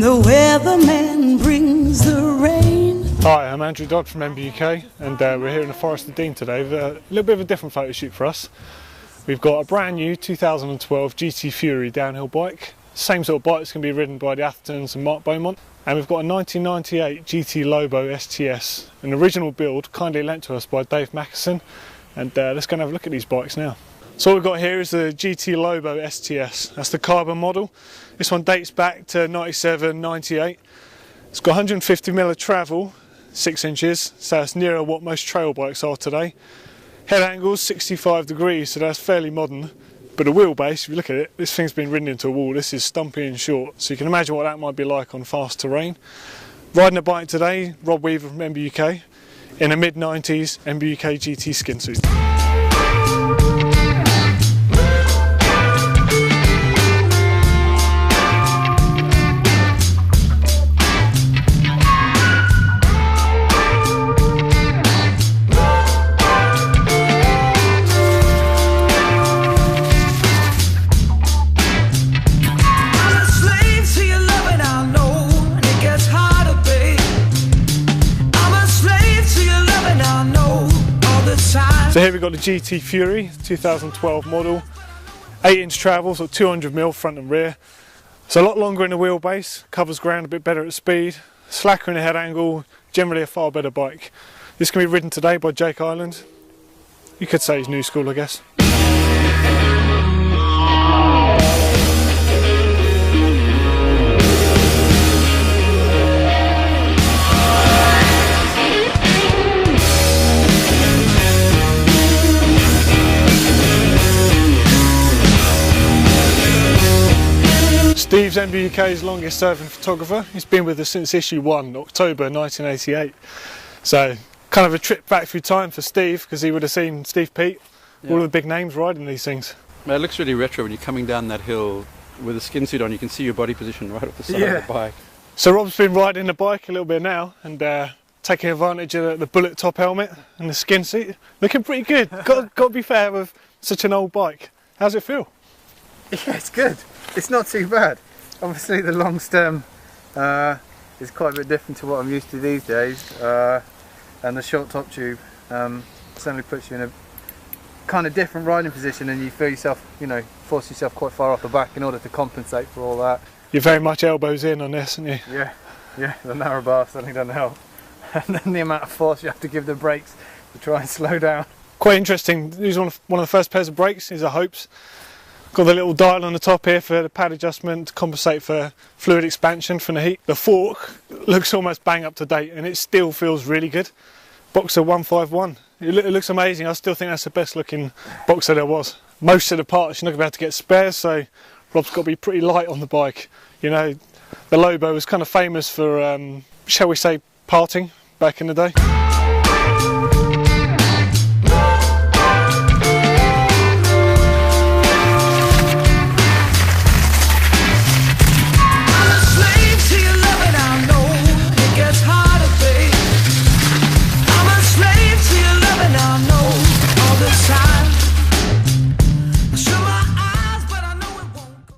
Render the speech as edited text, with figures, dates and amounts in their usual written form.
the weatherman brings the rain. Hi, I'm Andrew Dodd from MBUK, and we're here in the Forest of Dean today with a little bit of a different photo shoot for us. We've got a brand new 2012 GT Fury downhill bike, same sort of bike that's going to be ridden by the Athertons and Mark Beaumont. And we've got a 1998 GT Lobo STS, an original build kindly lent to us by Dave Mackison, and let's go and have a look at these bikes now. So what we've got here is the GT Lobo STS, that's the carbon model. This one dates back to 97, 98. It's got 150mm of travel, 6 inches, so that's nearer what most trail bikes are today. Head angles 65 degrees, so that's fairly modern. But the wheelbase, if you look at it, this thing's been ridden into a wall. This is stumpy and short, so you can imagine what that might be like on fast terrain. Riding a bike today, Rob Weaver from MBUK, in a mid-90s MBUK GT skin suit. So here we've got the GT Fury, 2012 model, 8-inch travel, so 200mm front and rear. So a lot longer in the wheelbase, covers ground a bit better at speed, slacker in the head angle, generally a far better bike. This can be ridden today by Jake Ireland. You could say he's new school, I guess. Steve's MBUK's longest serving photographer. He's been with us since issue 1, October 1988. So kind of a trip back through time for Steve, because he would have seen Steve Pete, all of the big names riding these things. It looks really retro when you're coming down that hill with a skin suit on. You can see your body position right off the side of the bike. So Rob's been riding the bike a little bit now and taking advantage of the bullet top helmet and the skin suit. Looking pretty good. got to be fair with such an old bike. How's it feel? Yeah, it's good. It's not too bad. Obviously the long stem is quite a bit different to what I'm used to these days, and the short top tube certainly puts you in a kind of different riding position, and you feel yourself, force yourself quite far off the back in order to compensate for all that. You're very much elbows in on this, aren't you? Yeah, the narrow bar certainly doesn't help. And then the amount of force you have to give the brakes to try and slow down. Quite interesting. These are one of the first pairs of brakes. These are Hope's. Got the little dial on the top here for the pad adjustment to compensate for fluid expansion from the heat. The fork looks almost bang up to date and it still feels really good. Boxer 151. It looks amazing. I still think that's the best looking Boxer there was. Most of the parts you're not going to be able to get spares, so Rob's got to be pretty light on the bike. The Lobo was kind of famous for, shall we say, parting back in the day.